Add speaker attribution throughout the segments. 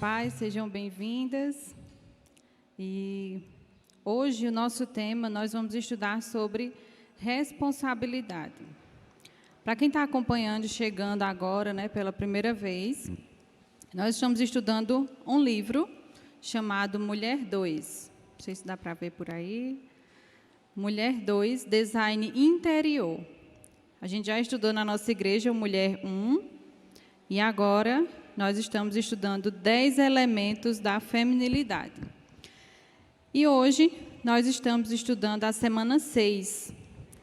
Speaker 1: paz, sejam bem-vindas. E hoje o nosso tema, nós vamos estudar sobre responsabilidade. Para quem está acompanhando, chegando agora, pela primeira vez, nós estamos estudando um livro chamado Mulher 2. Não sei se dá para ver por aí. Mulher 2, Design Interior. A gente já estudou na nossa igreja o Mulher 1 e agora nós estamos estudando 10 elementos da feminilidade. E hoje nós estamos estudando a semana 6.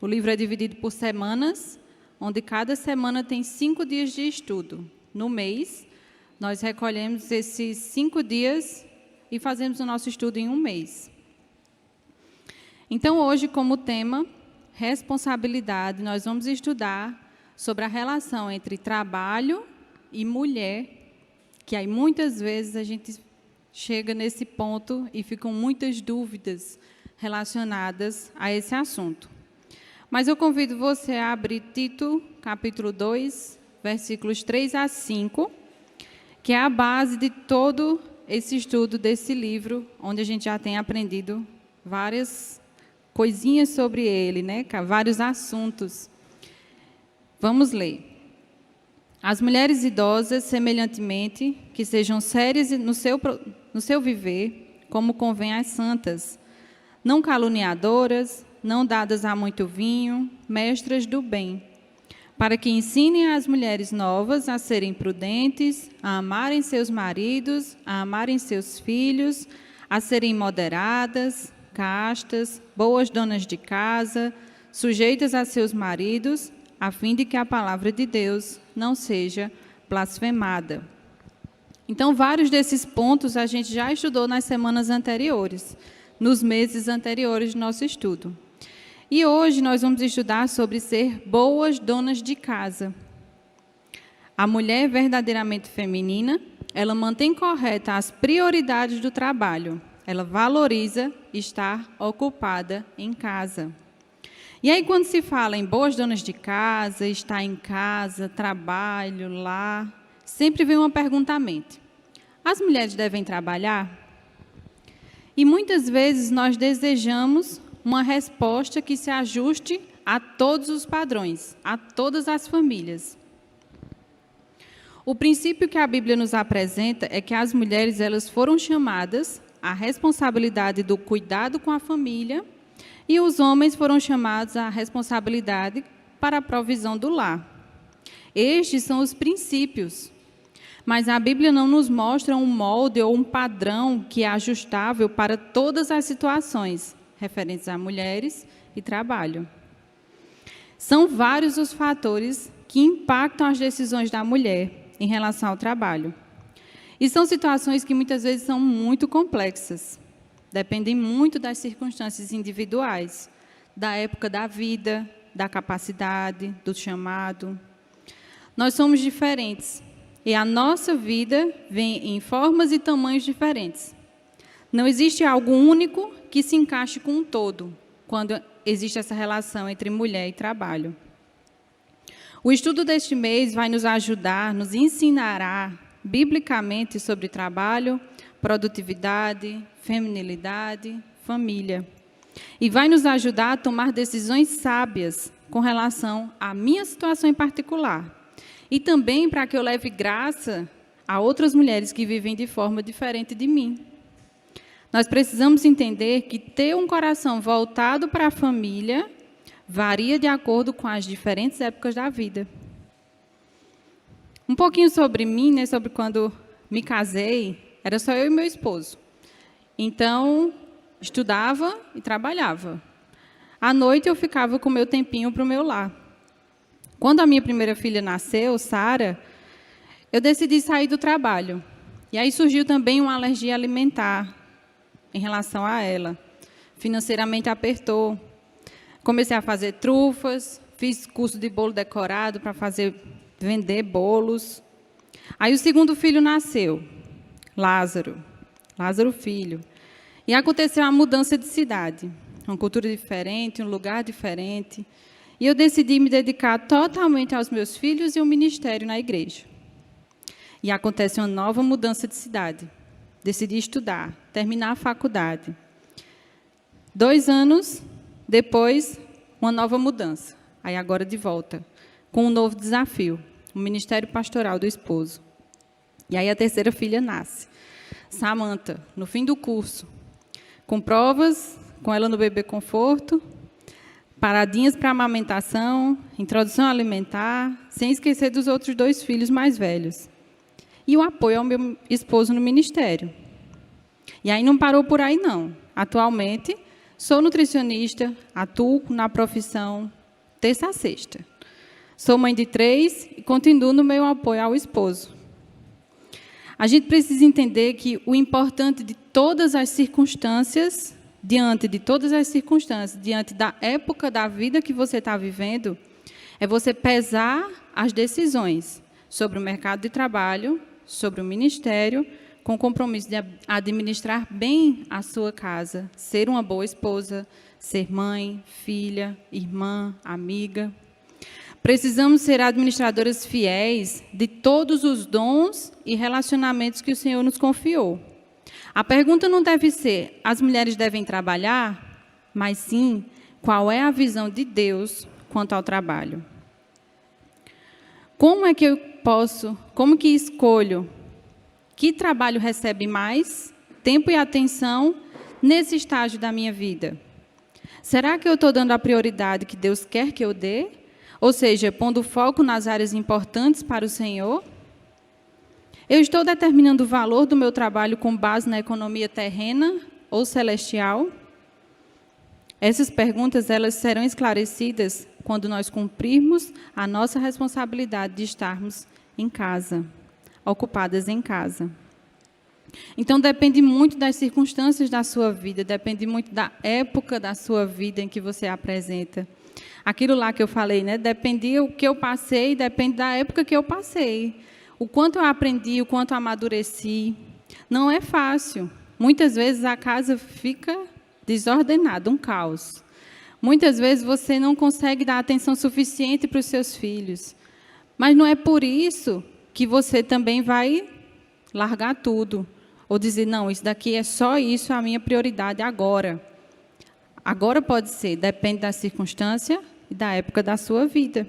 Speaker 1: O livro é dividido por semanas, onde cada semana tem 5 dias de estudo. No mês, nós recolhemos esses 5 dias e fazemos o nosso estudo em um mês. Então, hoje, como tema, responsabilidade, nós vamos estudar sobre a relação entre trabalho e mulher, que aí muitas vezes a gente chega nesse ponto e ficam muitas dúvidas relacionadas a esse assunto. Mas eu convido você a abrir Tito, capítulo 2, versículos 3 a 5, que é a base de todo esse estudo desse livro, onde a gente já tem aprendido várias coisinhas sobre ele, vários assuntos. Vamos ler. As mulheres idosas, semelhantemente, que sejam sérias no seu viver, como convém às santas, não caluniadoras, não dadas a muito vinho, mestras do bem, para que ensinem às mulheres novas a serem prudentes, a amarem seus maridos, a amarem seus filhos, a serem moderadas, castas, boas donas de casa, sujeitas a seus maridos, a fim de que a palavra de Deus não seja blasfemada. Então, vários desses pontos a gente já estudou nas semanas anteriores, nos meses anteriores do nosso estudo. E hoje nós vamos estudar sobre ser boas donas de casa. A mulher verdadeiramente feminina, ela mantém correta as prioridades do trabalho. Ela valoriza estar ocupada em casa. E aí, quando se fala em boas donas de casa, estar em casa, trabalho, lar, sempre vem uma pergunta à mente. As mulheres devem trabalhar? E muitas vezes nós desejamos uma resposta que se ajuste a todos os padrões, a todas as famílias. O princípio que a Bíblia nos apresenta é que as mulheres elas foram chamadas à responsabilidade do cuidado com a família e os homens foram chamados à responsabilidade para a provisão do lar. Estes são os princípios, mas a Bíblia não nos mostra um molde ou um padrão que é ajustável para todas as situações referentes a mulheres e trabalho. São vários os fatores que impactam as decisões da mulher em relação ao trabalho. E são situações que muitas vezes são muito complexas. Dependem muito das circunstâncias individuais, da época da vida, da capacidade, do chamado. Nós somos diferentes e a nossa vida vem em formas e tamanhos diferentes. Não existe algo único que se encaixe com um todo, quando existe essa relação entre mulher e trabalho. O estudo deste mês vai nos ajudar, nos ensinará biblicamente sobre trabalho, produtividade, feminilidade, família. E vai nos ajudar a tomar decisões sábias com relação à minha situação em particular. E também para que eu leve graça a outras mulheres que vivem de forma diferente de mim. Nós precisamos entender que ter um coração voltado para a família varia de acordo com as diferentes épocas da vida. Um pouquinho sobre mim, sobre quando me casei, era só eu e meu esposo. Então, estudava e trabalhava. À noite, eu ficava com o meu tempinho para o meu lar. Quando a minha primeira filha nasceu, Sara, eu decidi sair do trabalho. E aí surgiu também uma alergia alimentar em relação a ela. Financeiramente apertou. Comecei a fazer trufas, fiz curso de bolo decorado para vender bolos. Aí o segundo filho nasceu, Lázaro filho. E aconteceu a mudança de cidade, uma cultura diferente, um lugar diferente. E eu decidi me dedicar totalmente aos meus filhos e ao ministério na igreja. E acontece uma nova mudança de cidade. Decidi estudar, terminar a faculdade. 2 anos depois, uma nova mudança. Aí agora de volta, com um novo desafio, o ministério pastoral do esposo. E aí a terceira filha nasce, Samantha, no fim do curso, com provas, com ela no bebê conforto, paradinhas para amamentação, introdução alimentar, sem esquecer dos outros 2 filhos mais velhos. E o apoio ao meu esposo no ministério. E aí não parou por aí, não. Atualmente, sou nutricionista, atuo na profissão terça a sexta. Sou mãe de 3 e continuo no meu apoio ao esposo. A gente precisa entender que o importante de todas as circunstâncias, diante da época da vida que você está vivendo, é você pesar as decisões sobre o mercado de trabalho, sobre o ministério, com o compromisso de administrar bem a sua casa, ser uma boa esposa, ser mãe, filha, irmã, amiga. Precisamos ser administradoras fiéis de todos os dons e relacionamentos que o Senhor nos confiou. A pergunta não deve ser, as mulheres devem trabalhar? Mas sim, qual é a visão de Deus quanto ao trabalho? Como que escolho que trabalho recebe mais tempo e atenção nesse estágio da minha vida? Será que eu estou dando a prioridade que Deus quer que eu dê? Ou seja, pondo foco nas áreas importantes para o Senhor? Eu estou determinando o valor do meu trabalho com base na economia terrena ou celestial? Essas perguntas elas serão esclarecidas quando nós cumprirmos a nossa responsabilidade de estarmos em casa, ocupadas em casa. Então, depende muito das circunstâncias da sua vida, depende muito da época da sua vida em que você apresenta. Aquilo lá que eu falei, né? Depende o que eu passei, depende da época que eu passei. O quanto eu aprendi, o quanto eu amadureci. Não é fácil. Muitas vezes a casa fica desordenada, um caos. Muitas vezes você não consegue dar atenção suficiente para os seus filhos. Mas não é por isso que você também vai largar tudo. Ou dizer, não, isso daqui é só isso, a minha prioridade agora. Agora pode ser, depende da circunstância e da época da sua vida.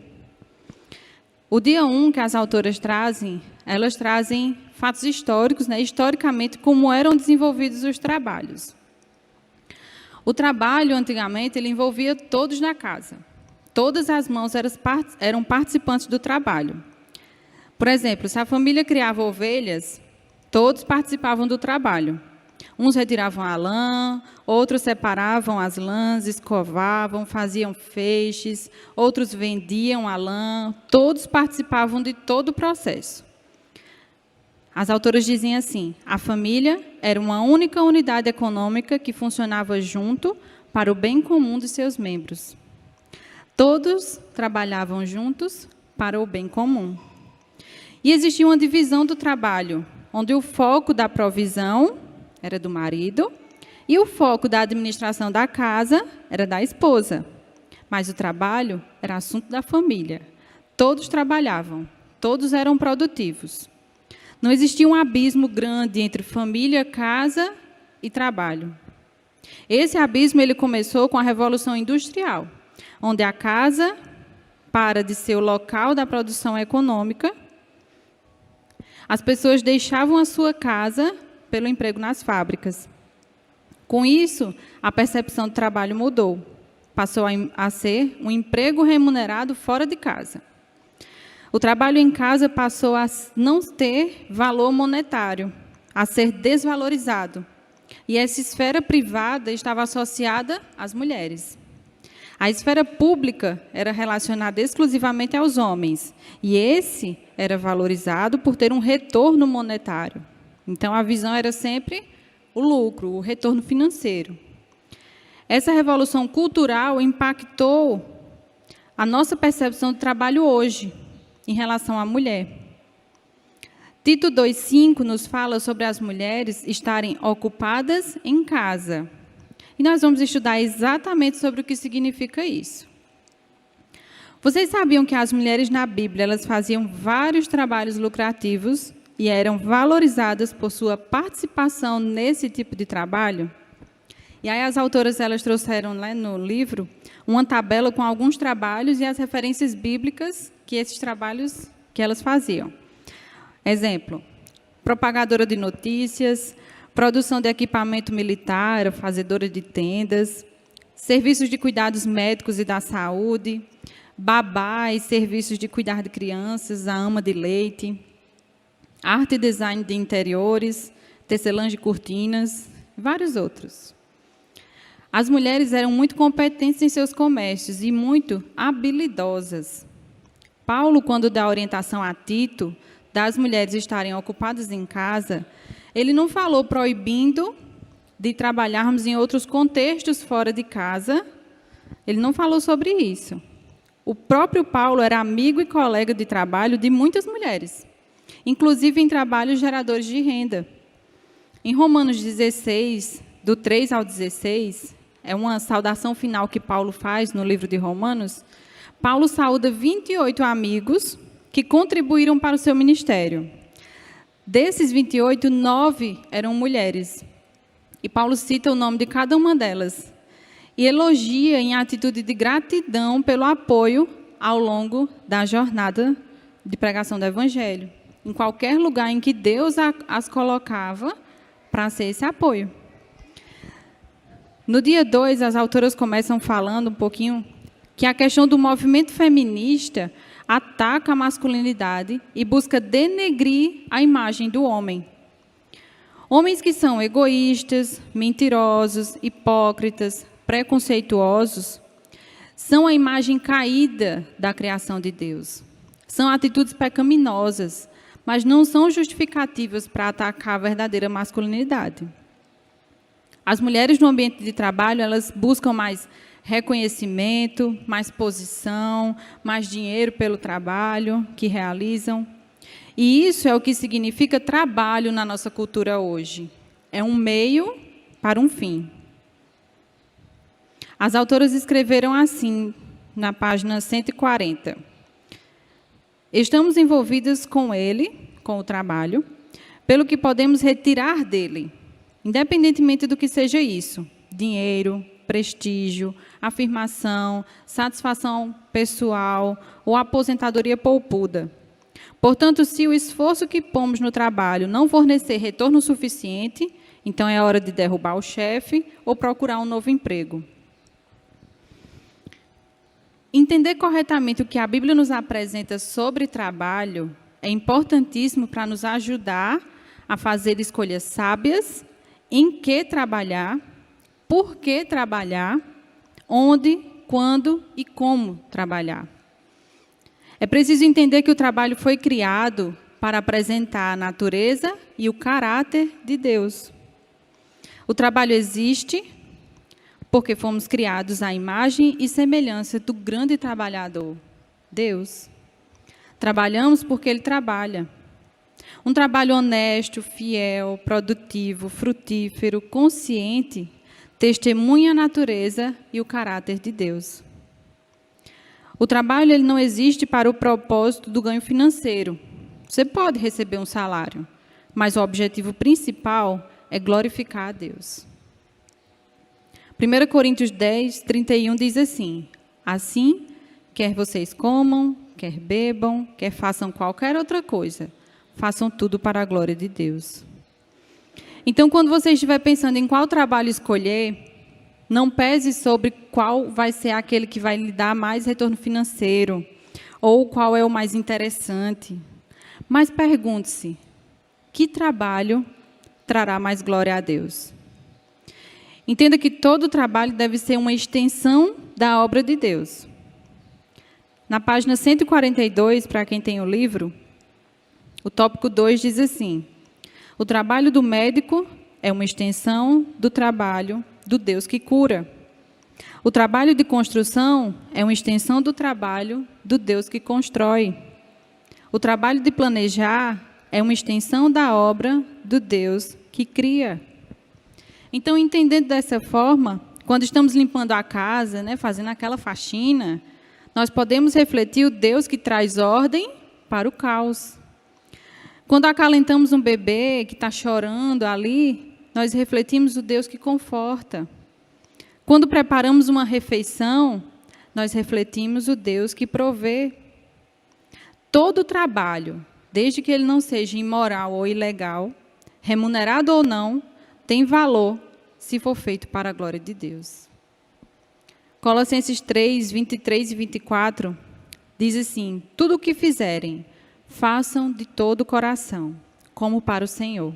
Speaker 1: O dia 1 que as autoras trazem, elas trazem fatos históricos, né, historicamente, como eram desenvolvidos os trabalhos. O trabalho, antigamente, ele envolvia todos na casa. Todas as mãos eram participantes do trabalho. Por exemplo, se a família criava ovelhas, todos participavam do trabalho. Uns retiravam a lã, outros separavam as lãs, escovavam, faziam feixes, outros vendiam a lã, todos participavam de todo o processo. As autoras dizem assim, a família era uma única unidade econômica que funcionava junto para o bem comum de seus membros. Todos trabalhavam juntos para o bem comum. E existia uma divisão do trabalho, onde o foco da provisão era do marido e o foco da administração da casa era da esposa. Mas o trabalho era assunto da família. Todos trabalhavam, todos eram produtivos. Não existia um abismo grande entre família, casa e trabalho. Esse abismo ele começou com a Revolução Industrial, onde a casa para de ser o local da produção econômica. As pessoas deixavam a sua casa pelo emprego nas fábricas. Com isso, a percepção do trabalho mudou. Passou a ser um emprego remunerado fora de casa. O trabalho em casa passou a não ter valor monetário, a ser desvalorizado. E essa esfera privada estava associada às mulheres. A esfera pública era relacionada exclusivamente aos homens. E esse era valorizado por ter um retorno monetário. Então, a visão era sempre o lucro, o retorno financeiro. Essa revolução cultural impactou a nossa percepção do trabalho hoje, em relação à mulher. Tito 2,5 nos fala sobre as mulheres estarem ocupadas em casa. E nós vamos estudar exatamente sobre o que significa isso. Vocês sabiam que as mulheres na Bíblia elas faziam vários trabalhos lucrativos e eram valorizadas por sua participação nesse tipo de trabalho? E aí as autoras elas trouxeram lá no livro uma tabela com alguns trabalhos e as referências bíblicas que esses trabalhos que elas faziam. Exemplo, propagadora de notícias, produção de equipamento militar, fazedora de tendas, serviços de cuidados médicos e da saúde, babá e serviços de cuidar de crianças, a ama de leite, arte e design de interiores, tecelãs de cortinas, vários outros. As mulheres eram muito competentes em seus comércios e muito habilidosas. Paulo, quando dá orientação a Tito, das mulheres estarem ocupadas em casa, ele não falou proibindo de trabalharmos em outros contextos fora de casa. Ele não falou sobre isso. O próprio Paulo era amigo e colega de trabalho de muitas mulheres, inclusive em trabalhos geradores de renda. Em Romanos 16, do 3 ao 16, é uma saudação final que Paulo faz no livro de Romanos. Paulo saúda 28 amigos que contribuíram para o seu ministério. Desses 28, 9 eram mulheres. E Paulo cita o nome de cada uma delas e elogia em atitude de gratidão pelo apoio ao longo da jornada de pregação do Evangelho, em qualquer lugar em que Deus as colocava para ser esse apoio. No dia 2, as autoras começam falando um pouquinho que a questão do movimento feminista ataca a masculinidade e busca denegrir a imagem do homem. Homens que são egoístas, mentirosos, hipócritas, preconceituosos, são a imagem caída da criação de Deus. São atitudes pecaminosas, mas não são justificativas para atacar a verdadeira masculinidade. As mulheres no ambiente de trabalho, elas buscam mais reconhecimento, mais posição, mais dinheiro pelo trabalho que realizam. E isso é o que significa trabalho na nossa cultura hoje. É um meio para um fim. As autoras escreveram assim, na página 140. Estamos envolvidas com ele, com o trabalho, pelo que podemos retirar dele, independentemente do que seja isso: dinheiro, prestígio, afirmação, satisfação pessoal ou aposentadoria poupuda. Portanto, se o esforço que pomos no trabalho não fornecer retorno suficiente, então é hora de derrubar o chefe ou procurar um novo emprego. Entender corretamente o que a Bíblia nos apresenta sobre trabalho é importantíssimo para nos ajudar a fazer escolhas sábias, em que trabalhar, por que trabalhar, onde, quando e como trabalhar. É preciso entender que o trabalho foi criado para apresentar a natureza e o caráter de Deus. O trabalho existe porque fomos criados à imagem e semelhança do grande trabalhador, Deus. Trabalhamos porque Ele trabalha. Um trabalho honesto, fiel, produtivo, frutífero, consciente, testemunha a natureza e o caráter de Deus. O trabalho ele não existe para o propósito do ganho financeiro. Você pode receber um salário, mas o objetivo principal é glorificar a Deus. 1 Coríntios 10, 31 diz assim: assim, quer vocês comam, quer bebam, quer façam qualquer outra coisa, façam tudo para a glória de Deus. Então, quando você estiver pensando em qual trabalho escolher, não pese sobre qual vai ser aquele que vai lhe dar mais retorno financeiro, ou qual é o mais interessante. Mas pergunte-se, que trabalho trará mais glória a Deus? Entenda que todo trabalho deve ser uma extensão da obra de Deus. Na página 142, para quem tem o livro, o tópico 2 diz assim: o trabalho do médico é uma extensão do trabalho do Deus que cura. O trabalho de construção é uma extensão do trabalho do Deus que constrói. O trabalho de planejar é uma extensão da obra do Deus que cria. Então, entendendo dessa forma, quando estamos limpando a casa, fazendo aquela faxina, nós podemos refletir o Deus que traz ordem para o caos. Quando acalentamos um bebê que está chorando ali, nós refletimos o Deus que conforta. Quando preparamos uma refeição, nós refletimos o Deus que provê. Todo trabalho, desde que ele não seja imoral ou ilegal, remunerado ou não, tem valor se for feito para a glória de Deus. Colossenses 3, 23 e 24, diz assim: tudo o que fizerem, façam de todo o coração, como para o Senhor,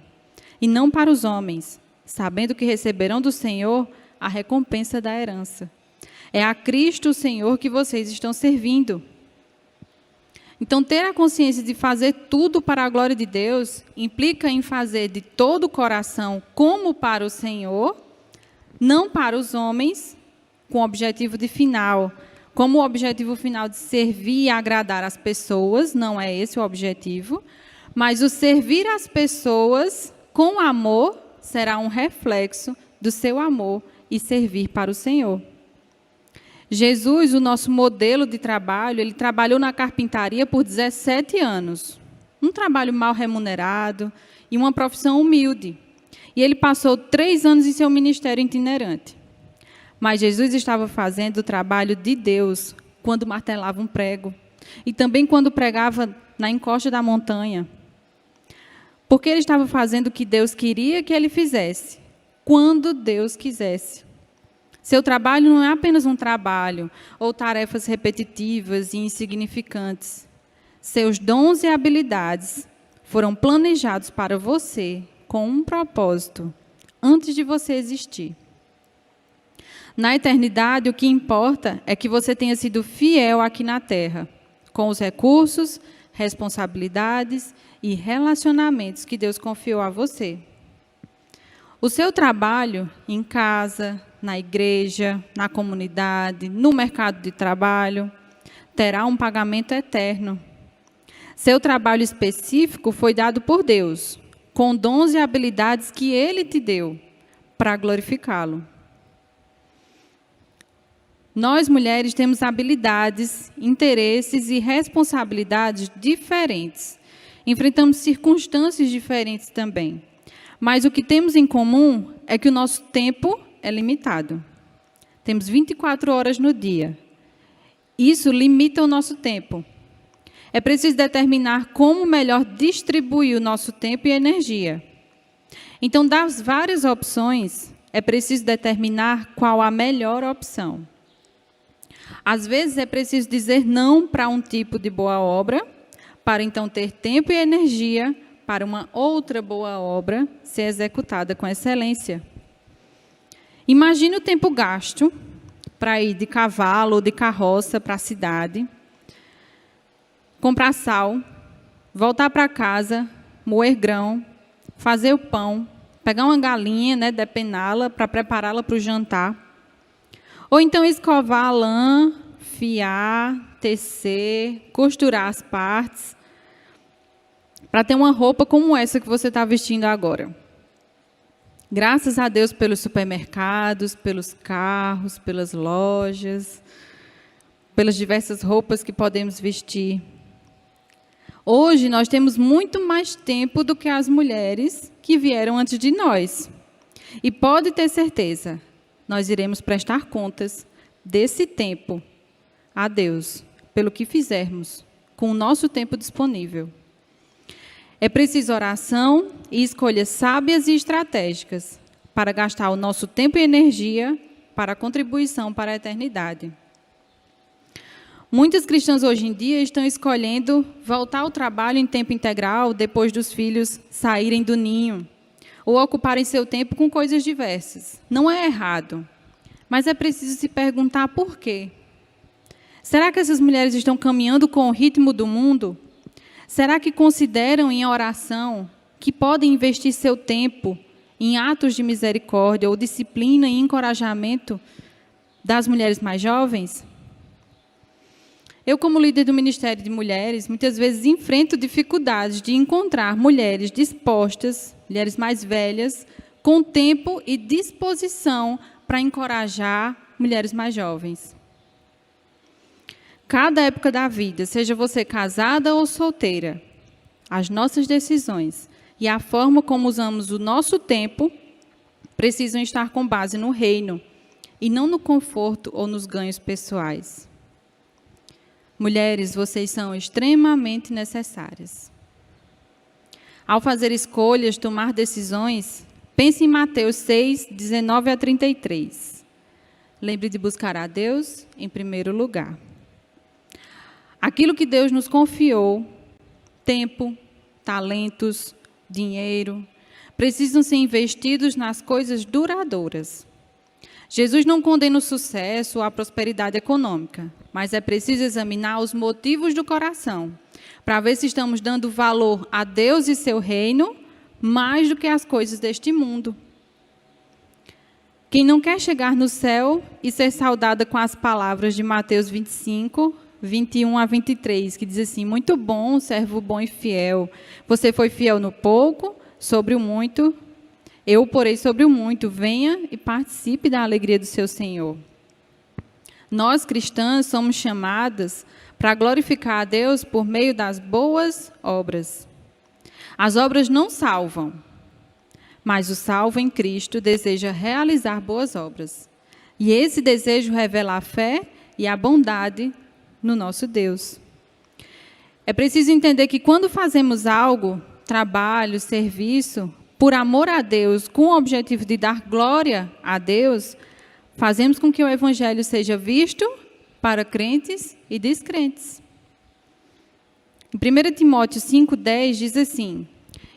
Speaker 1: e não para os homens, sabendo que receberão do Senhor a recompensa da herança. É a Cristo o Senhor que vocês estão servindo. Então, ter a consciência de fazer tudo para a glória de Deus implica em fazer de todo o coração como para o Senhor, não para os homens, com o objetivo de final, como o objetivo final de servir e agradar as pessoas, não é esse o objetivo, mas o servir as pessoas com amor será um reflexo do seu amor e servir para o Senhor. Jesus, o nosso modelo de trabalho, ele trabalhou na carpintaria por 17 anos. Um trabalho mal remunerado e uma profissão humilde. E ele passou 3 anos em seu ministério itinerante. Mas Jesus estava fazendo o trabalho de Deus quando martelava um prego. E também quando pregava na encosta da montanha. Porque ele estava fazendo o que Deus queria que ele fizesse, quando Deus quisesse. Seu trabalho não é apenas um trabalho ou tarefas repetitivas e insignificantes. Seus dons e habilidades foram planejados para você com um propósito, antes de você existir. Na eternidade, o que importa é que você tenha sido fiel aqui na Terra, com os recursos, responsabilidades e relacionamentos que Deus confiou a você. O seu trabalho em casa, na igreja, na comunidade, no mercado de trabalho, terá um pagamento eterno. Seu trabalho específico foi dado por Deus, com dons e habilidades que Ele te deu, para glorificá-lo. Nós, mulheres, temos habilidades, interesses e responsabilidades diferentes. Enfrentamos circunstâncias diferentes também. Mas o que temos em comum é que o nosso tempo é limitado. Temos 24 horas no dia. Isso limita o nosso tempo. É preciso determinar como melhor distribuir o nosso tempo e energia. Então, das várias opções, é preciso determinar qual a melhor opção. Às vezes, é preciso dizer não para um tipo de boa obra, para então ter tempo e energia para uma outra boa obra ser executada com excelência. Imagine o tempo gasto para ir de cavalo ou de carroça para a cidade, comprar sal, voltar para casa, moer grão, fazer o pão, pegar uma galinha, depená-la para prepará-la para o jantar. Ou então escovar a lã, fiar, tecer, costurar as partes, para ter uma roupa como essa que você está vestindo agora. Graças a Deus pelos supermercados, pelos carros, pelas lojas, pelas diversas roupas que podemos vestir. Hoje nós temos muito mais tempo do que as mulheres que vieram antes de nós. E pode ter certeza, nós iremos prestar contas desse tempo a Deus, pelo que fizermos com o nosso tempo disponível. É preciso oração e escolhas sábias e estratégicas para gastar o nosso tempo e energia para a contribuição para a eternidade. Muitas cristãs hoje em dia estão escolhendo voltar ao trabalho em tempo integral depois dos filhos saírem do ninho, ou ocuparem seu tempo com coisas diversas. Não é errado, mas é preciso se perguntar por quê. Será que essas mulheres estão caminhando com o ritmo do mundo? Será que consideram em oração que podem investir seu tempo em atos de misericórdia ou disciplina e encorajamento das mulheres mais jovens? Eu, como líder do Ministério de Mulheres, muitas vezes enfrento dificuldades de encontrar mulheres dispostas, mulheres mais velhas, com tempo e disposição para encorajar mulheres mais jovens. Cada época da vida, seja você casada ou solteira, as nossas decisões e a forma como usamos o nosso tempo precisam estar com base no reino e não no conforto ou nos ganhos pessoais. Mulheres, vocês são extremamente necessárias. Ao fazer escolhas, tomar decisões, pense em Mateus 6, 19 a 33. Lembre de buscar a Deus em primeiro lugar. Aquilo que Deus nos confiou, tempo, talentos, dinheiro, precisam ser investidos nas coisas duradouras. Jesus não condena o sucesso ou a prosperidade econômica, mas é preciso examinar os motivos do coração, para ver se estamos dando valor a Deus e seu reino, mais do que as coisas deste mundo. Quem não quer chegar no céu e ser saudada com as palavras de Mateus 25, 21 a 23, que diz assim: muito bom, servo bom e fiel. Você foi fiel no pouco, sobre o muito, eu o porei sobre o muito. Venha e participe da alegria do seu Senhor. Nós, cristãs, somos chamadas para glorificar a Deus por meio das boas obras. As obras não salvam, mas o salvo em Cristo deseja realizar boas obras. E esse desejo revela a fé e a bondade no nosso Deus. É preciso entender que quando fazemos algo, trabalho, serviço, por amor a Deus, com o objetivo de dar glória a Deus, fazemos com que o Evangelho seja visto para crentes e descrentes. Em 1 Timóteo 5,10 diz assim: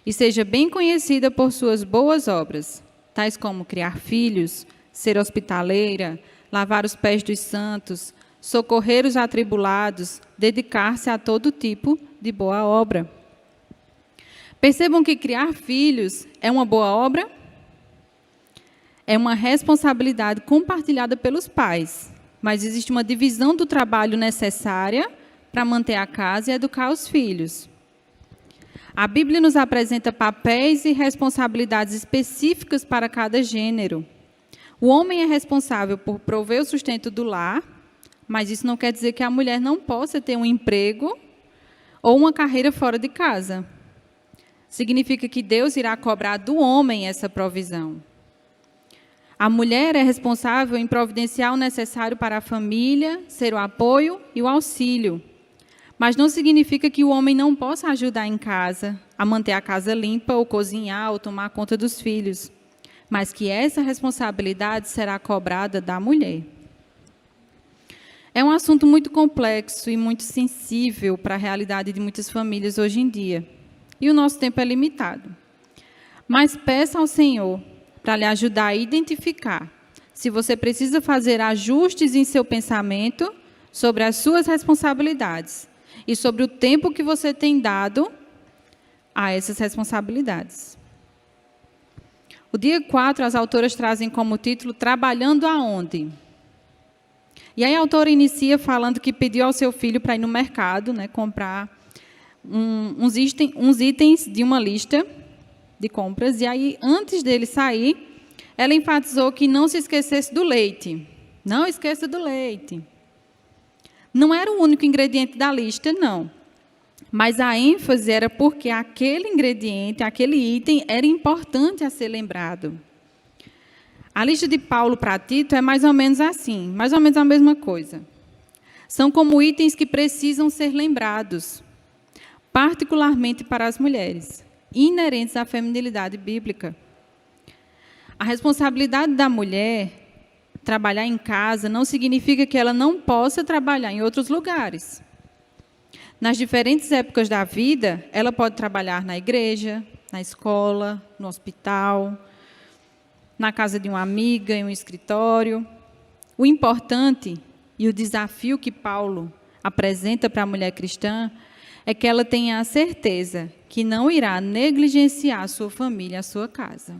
Speaker 1: e seja bem conhecida por suas boas obras, tais como criar filhos, ser hospitaleira, lavar os pés dos santos, socorrer os atribulados, dedicar-se a todo tipo de boa obra. Percebam que criar filhos é uma boa obra? É uma responsabilidade compartilhada pelos pais, mas existe uma divisão do trabalho necessária para manter a casa e educar os filhos. A Bíblia nos apresenta papéis e responsabilidades específicas para cada gênero. O homem é responsável por prover o sustento do lar, mas isso não quer dizer que a mulher não possa ter um emprego ou uma carreira fora de casa. Significa que Deus irá cobrar do homem essa provisão. A mulher é responsável em providenciar o necessário para a família, ser o apoio e o auxílio. Mas não significa que o homem não possa ajudar em casa, a manter a casa limpa, ou cozinhar, ou tomar conta dos filhos. Mas que essa responsabilidade será cobrada da mulher. É um assunto muito complexo e muito sensível para a realidade de muitas famílias hoje em dia. E o nosso tempo é limitado. Mas peça ao Senhor para lhe ajudar a identificar se você precisa fazer ajustes em seu pensamento sobre as suas responsabilidades e sobre o tempo que você tem dado a essas responsabilidades. O dia 4, as autoras trazem como título Trabalhando Aonde? E aí a autora inicia falando que pediu ao seu filho para ir no mercado, comprar uns itens de uma lista de compras. E aí, antes dele sair, ela enfatizou que não se esquecesse do leite. Não esqueça do leite. Não era o único ingrediente da lista, não. Mas a ênfase era porque aquele ingrediente, aquele item, era importante a ser lembrado. A lista de Paulo para Tito é mais ou menos assim, mais ou menos a mesma coisa. São como itens que precisam ser lembrados, particularmente para as mulheres, inerentes à feminilidade bíblica. A responsabilidade da mulher trabalhar em casa não significa que ela não possa trabalhar em outros lugares. Nas diferentes épocas da vida, ela pode trabalhar na igreja, na escola, no hospital, na casa de uma amiga, em um escritório. O importante e o desafio que Paulo apresenta para a mulher cristã é que ela tenha a certeza que não irá negligenciar a sua família, a sua casa.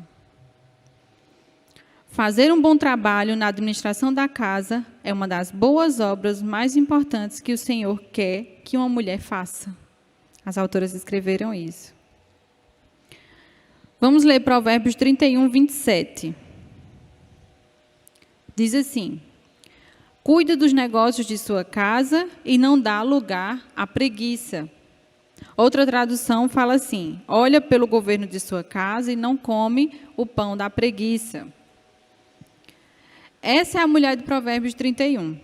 Speaker 1: Fazer um bom trabalho na administração da casa é uma das boas obras mais importantes que o Senhor quer que uma mulher faça. As autoras escreveram isso. Vamos ler Provérbios 31, 27. Diz assim: cuida dos negócios de sua casa e não dá lugar à preguiça. Outra tradução fala assim: olha pelo governo de sua casa e não come o pão da preguiça. Essa é a mulher de Provérbios 31.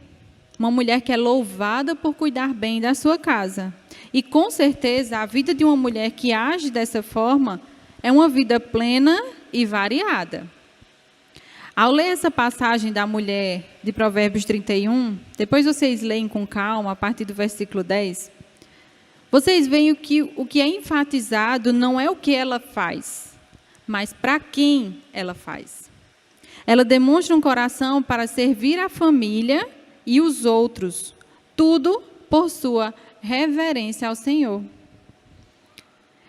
Speaker 1: Uma mulher que é louvada por cuidar bem da sua casa. E, com certeza, a vida de uma mulher que age dessa forma é uma vida plena e variada. Ao ler essa passagem da mulher de Provérbios 31, depois vocês leem com calma, a partir do versículo 10, vocês veem o que é enfatizado não é o que ela faz, mas para quem ela faz. Ela demonstra um coração para servir a família e os outros, tudo por sua reverência ao Senhor.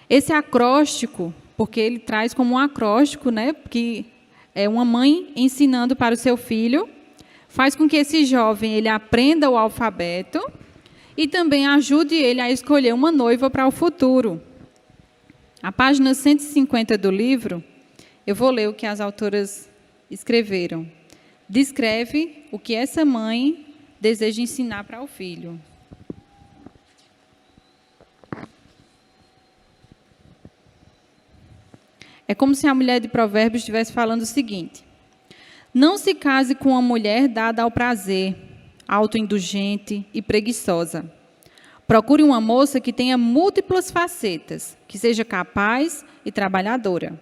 Speaker 1: Esse acróstico, porque ele traz como um acróstico, né, que é uma mãe ensinando para o seu filho, faz com que esse jovem ele aprenda o alfabeto e também ajude ele a escolher uma noiva para o futuro. A página 150 do livro, eu vou ler o que as autoras escreveram. Descreve o que essa mãe deseja ensinar para o filho. É como se a mulher de Provérbios estivesse falando o seguinte: não se case com uma mulher dada ao prazer, autoindulgente e preguiçosa. Procure uma moça que tenha múltiplas facetas, que seja capaz e trabalhadora.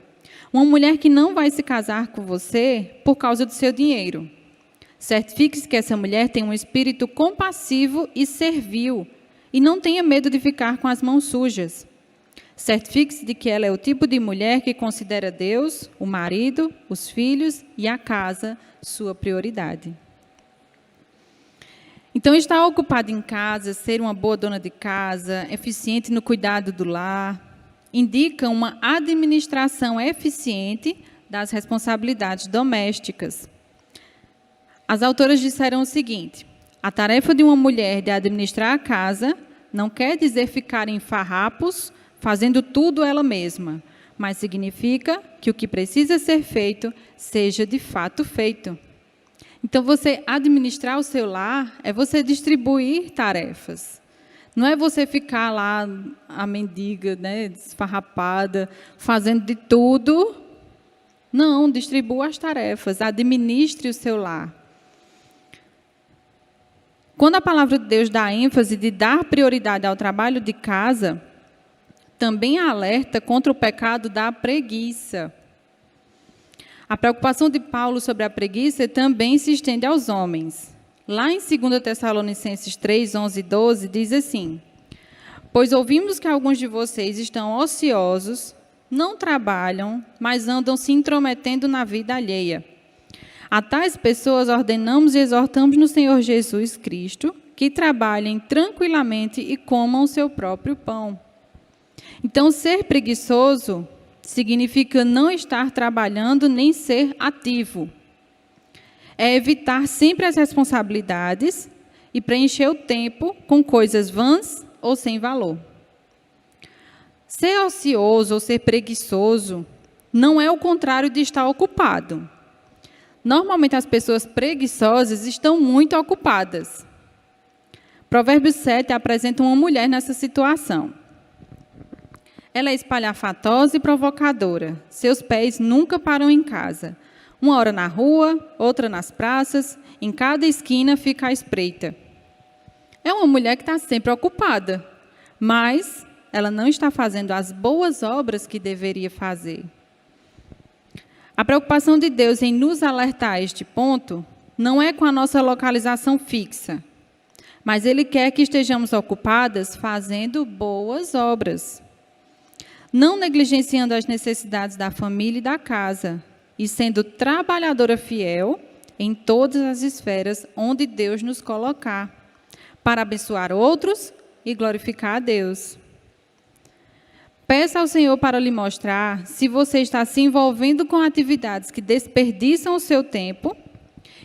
Speaker 1: Uma mulher que não vai se casar com você por causa do seu dinheiro. Certifique-se que essa mulher tem um espírito compassivo e servil, e não tenha medo de ficar com as mãos sujas. Certifique-se de que ela é o tipo de mulher que considera Deus, o marido, os filhos e a casa sua prioridade. Então, estar ocupada em casa, ser uma boa dona de casa, eficiente no cuidado do lar, indica uma administração eficiente das responsabilidades domésticas. As autoras disseram o seguinte: a tarefa de uma mulher de administrar a casa não quer dizer ficar em farrapos, fazendo tudo ela mesma, mas significa que o que precisa ser feito seja de fato feito. Então, você administrar o seu lar é você distribuir tarefas. Não é você ficar lá, a mendiga, né, desfarrapada, fazendo de tudo. Não, distribua as tarefas, administre o seu lar. Quando a palavra de Deus dá ênfase de dar prioridade ao trabalho de casa, também alerta contra o pecado da preguiça. A preocupação de Paulo sobre a preguiça também se estende aos homens. Lá em 2 Tessalonicenses 3, 11 e 12, diz assim: pois ouvimos que alguns de vocês estão ociosos, não trabalham, mas andam se intrometendo na vida alheia. A tais pessoas ordenamos e exortamos no Senhor Jesus Cristo que trabalhem tranquilamente e comam o seu próprio pão. Então, ser preguiçoso significa não estar trabalhando nem ser ativo. É evitar sempre as responsabilidades e preencher o tempo com coisas vãs ou sem valor. Ser ocioso ou ser preguiçoso não é o contrário de estar ocupado. Normalmente, as pessoas preguiçosas estão muito ocupadas. Provérbios 7 apresenta uma mulher nessa situação. Ela é espalhafatosa e provocadora. Seus pés nunca param em casa. Uma hora na rua, outra nas praças, em cada esquina fica à espreita. É uma mulher que está sempre ocupada, mas ela não está fazendo as boas obras que deveria fazer. A preocupação de Deus em nos alertar a este ponto não é com a nossa localização fixa, mas Ele quer que estejamos ocupadas fazendo boas obras. Não negligenciando as necessidades da família e da casa, e sendo trabalhadora fiel em todas as esferas onde Deus nos colocar, para abençoar outros e glorificar a Deus. Peça ao Senhor para lhe mostrar se você está se envolvendo com atividades que desperdiçam o seu tempo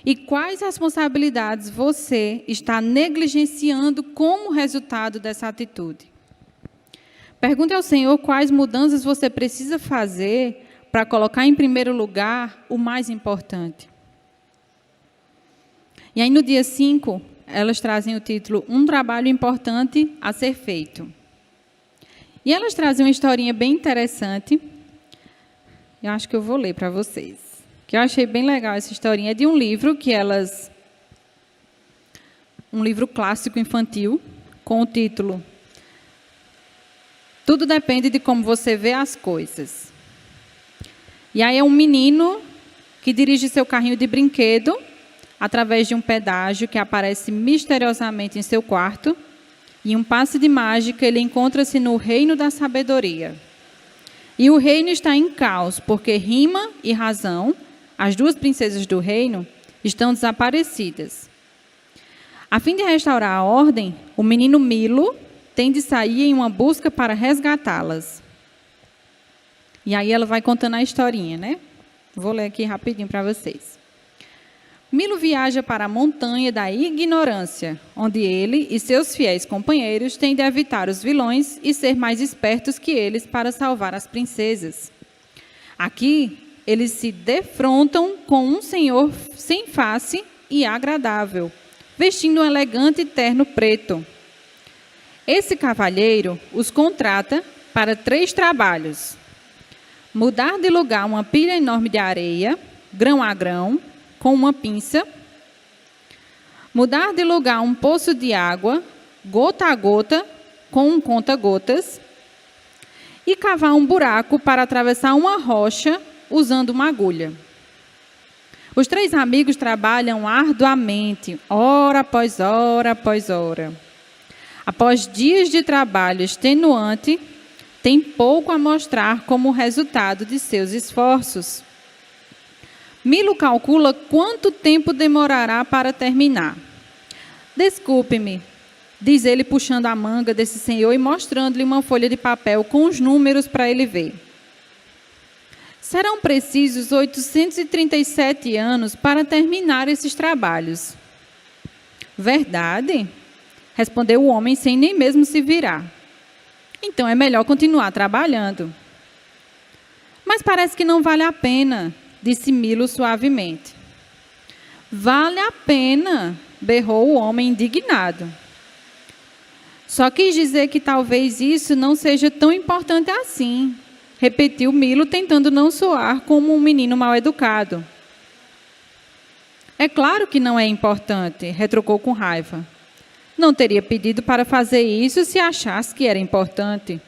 Speaker 1: e quais responsabilidades você está negligenciando como resultado dessa atitude. Pergunte ao Senhor quais mudanças você precisa fazer para colocar em primeiro lugar o mais importante. E aí, no dia 5, elas trazem o título Um Trabalho Importante a Ser Feito. E elas trazem uma historinha bem interessante. Eu acho que eu vou ler para vocês. Que eu achei bem legal essa historinha. É de um livro que elas... Um livro clássico infantil, com o título Tudo Depende de Como Você Vê as Coisas. E aí é um menino que dirige seu carrinho de brinquedo através de um pedágio que aparece misteriosamente em seu quarto. E em um passe de mágica, ele encontra-se no reino da sabedoria. E o reino está em caos, porque Rima e Razão, as duas princesas do reino, estão desaparecidas. A fim de restaurar a ordem, o menino Milo tem de sair em uma busca para resgatá-las. E aí ela vai contando a historinha, né? Vou ler aqui rapidinho para vocês. Milo viaja para a montanha da ignorância, onde ele e seus fiéis companheiros têm de evitar os vilões e ser mais espertos que eles para salvar as princesas. Aqui, eles se defrontam com um senhor sem face e agradável, vestindo um elegante terno preto. Esse cavalheiro os contrata para 3 trabalhos: mudar de lugar uma pilha enorme de areia, grão a grão, com uma pinça, mudar de lugar um poço de água, gota a gota, com um conta-gotas, e cavar um buraco para atravessar uma rocha usando uma agulha. Os 3 amigos trabalham arduamente, hora após hora após hora. Após dias de trabalho extenuante, tem pouco a mostrar como resultado de seus esforços. Milo calcula quanto tempo demorará para terminar. Desculpe-me, diz ele puxando a manga desse senhor e mostrando-lhe uma folha de papel com os números para ele ver. Serão precisos 837 anos para terminar esses trabalhos. Verdade? Respondeu o homem sem nem mesmo se virar. Então é melhor continuar trabalhando. Mas parece que não vale a pena, disse Milo suavemente. Vale a pena, berrou o homem indignado. Só quis dizer que talvez isso não seja tão importante assim, repetiu Milo, tentando não soar como um menino mal educado. É claro que não é importante, retrucou com raiva. Não teria pedido para fazer isso se achasse que era importante.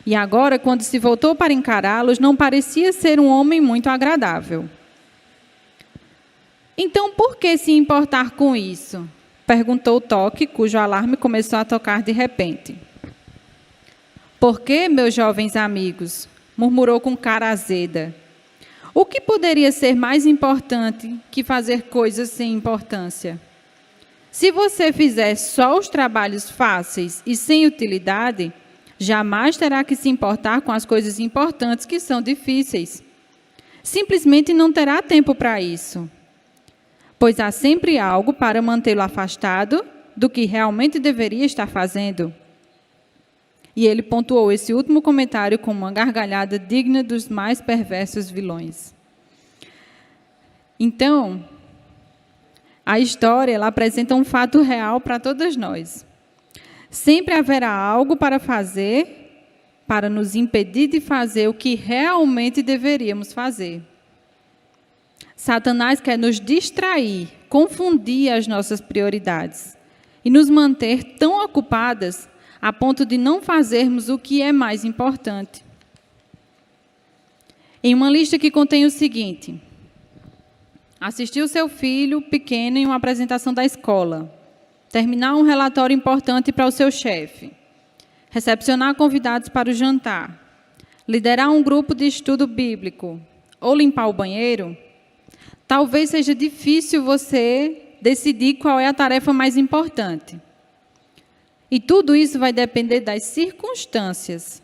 Speaker 1: E agora, quando se voltou para encará-los, não parecia ser um homem muito agradável. Então, por que se importar com isso? Perguntou Toque, cujo alarme começou a tocar de repente. Por que, meus jovens amigos? Murmurou com cara azeda. O que poderia ser mais importante que fazer coisas sem importância? Se você fizer só os trabalhos fáceis e sem utilidade, jamais terá que se importar com as coisas importantes que são difíceis. Simplesmente não terá tempo para isso, pois há sempre algo para mantê-lo afastado do que realmente deveria estar fazendo. E ele pontuou esse último comentário com uma gargalhada digna dos mais perversos vilões. Então, a história ela apresenta um fato real para todas nós. Sempre haverá algo para fazer, para nos impedir de fazer o que realmente deveríamos fazer. Satanás quer nos distrair, confundir as nossas prioridades e nos manter tão ocupadas a ponto de não fazermos o que é mais importante. Em uma lista que contém o seguinte: assistir o seu filho pequeno em uma apresentação da escola, terminar um relatório importante para o seu chefe, recepcionar convidados para o jantar, liderar um grupo de estudo bíblico ou limpar o banheiro, talvez seja difícil você decidir qual é a tarefa mais importante. E tudo isso vai depender das circunstâncias.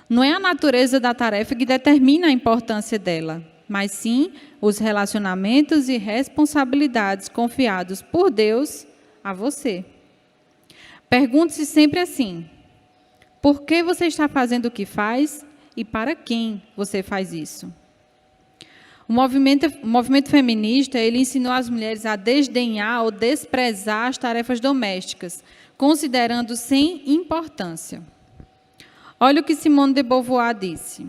Speaker 1: Não é a natureza da tarefa que determina a importância dela, mas sim os relacionamentos e responsabilidades confiados por Deus a você. Pergunte-se sempre assim: por que você está fazendo o que faz e para quem você faz isso? O movimento feminista, ele ensinou as mulheres a desdenhar ou desprezar as tarefas domésticas, considerando sem importância. Olha o que Simone de Beauvoir disse.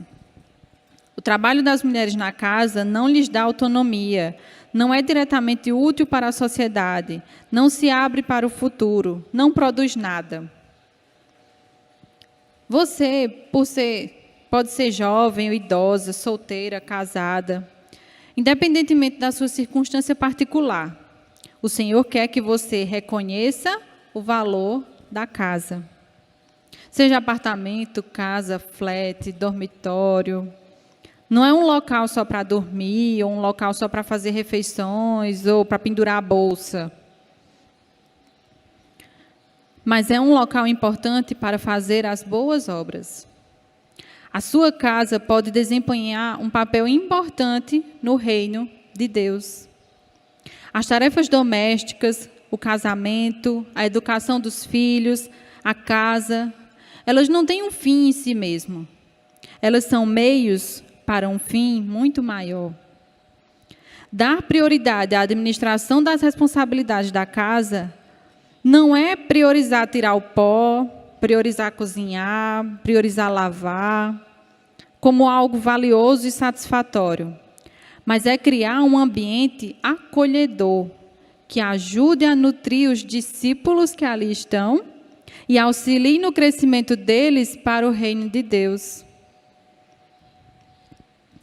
Speaker 1: O trabalho das mulheres na casa não lhes dá autonomia, não é diretamente útil para a sociedade, não se abre para o futuro, não produz nada. Você, pode ser jovem ou idosa, solteira, casada, independentemente da sua circunstância particular, o Senhor quer que você reconheça o valor da casa. Seja apartamento, casa, flat, dormitório. Não é um local só para dormir, ou um local só para fazer refeições, ou para pendurar a bolsa. Mas é um local importante para fazer as boas obras. A sua casa pode desempenhar um papel importante no reino de Deus. As tarefas domésticas, o casamento, a educação dos filhos, a casa, elas não têm um fim em si mesmo. Elas são meios para um fim muito maior. Dar prioridade à administração das responsabilidades da casa não é priorizar tirar o pó, priorizar cozinhar, priorizar lavar, como algo valioso e satisfatório, mas é criar um ambiente acolhedor, que ajude a nutrir os discípulos que ali estão e auxilie no crescimento deles para o reino de Deus.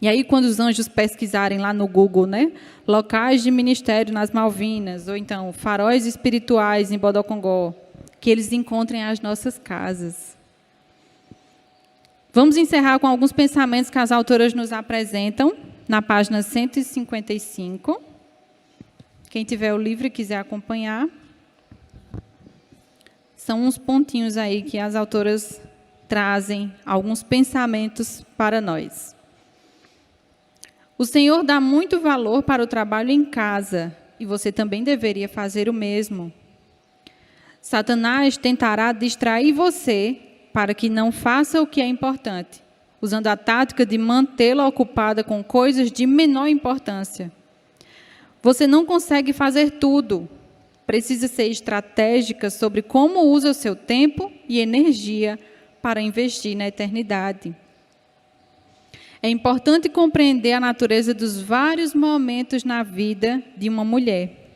Speaker 1: E aí, quando os anjos pesquisarem lá no Google, né, locais de ministério nas Malvinas, ou então faróis espirituais em Bodocongó, que eles encontrem as nossas casas. Vamos encerrar com alguns pensamentos que as autoras nos apresentam, na página 155. Quem tiver o livro e quiser acompanhar. São uns pontinhos aí que as autoras trazem, alguns pensamentos para nós. O Senhor dá muito valor para o trabalho em casa, e você também deveria fazer o mesmo. Satanás tentará distrair você para que não faça o que é importante, usando a tática de mantê-la ocupada com coisas de menor importância. Você não consegue fazer tudo. Precisa ser estratégica sobre como usa o seu tempo e energia para investir na eternidade. É importante compreender a natureza dos vários momentos na vida de uma mulher.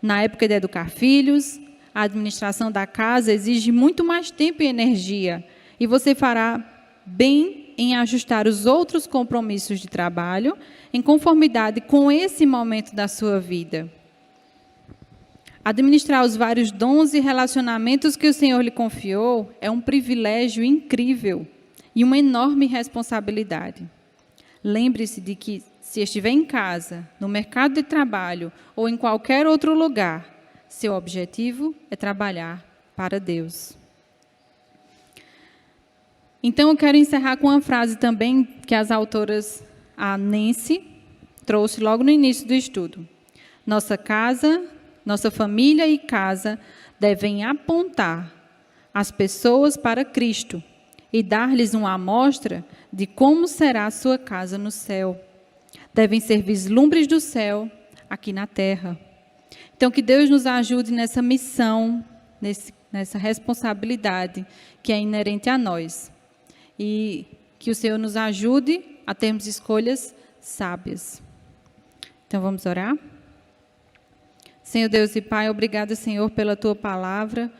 Speaker 1: Na época de educar filhos, a administração da casa exige muito mais tempo e energia, e você fará bem em ajustar os outros compromissos de trabalho em conformidade com esse momento da sua vida. Administrar os vários dons e relacionamentos que o Senhor lhe confiou é um privilégio incrível e uma enorme responsabilidade. Lembre-se de que, se estiver em casa, no mercado de trabalho ou em qualquer outro lugar, seu objetivo é trabalhar para Deus. Então, eu quero encerrar com uma frase também que as autoras, a Nancy, trouxe logo no início do estudo. Nossa casa, nossa família e casa devem apontar as pessoas para Cristo e dar-lhes uma amostra de como será a sua casa no céu. Devem ser vislumbres do céu aqui na terra. Então, que Deus nos ajude nessa missão, nessa responsabilidade que é inerente a nós. E que o Senhor nos ajude a termos escolhas sábias. Então, vamos orar? Senhor Deus e Pai, obrigada, Senhor, pela Tua palavra,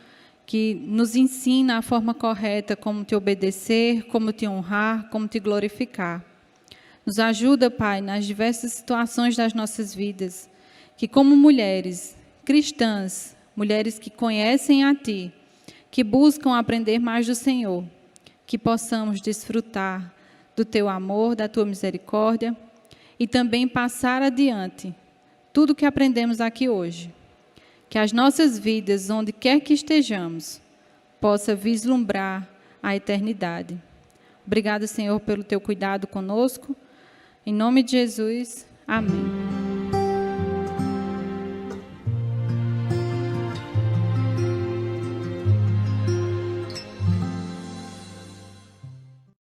Speaker 1: que nos ensina a forma correta como Te obedecer, como Te honrar, como Te glorificar. Nos ajuda, Pai, nas diversas situações das nossas vidas, que como mulheres cristãs, mulheres que conhecem a Ti, que buscam aprender mais do Senhor, que possamos desfrutar do Teu amor, da Tua misericórdia e também passar adiante tudo que aprendemos aqui hoje. Que as nossas vidas, onde quer que estejamos, possa vislumbrar a eternidade. Obrigada, Senhor, pelo Teu cuidado conosco. Em nome de Jesus, amém.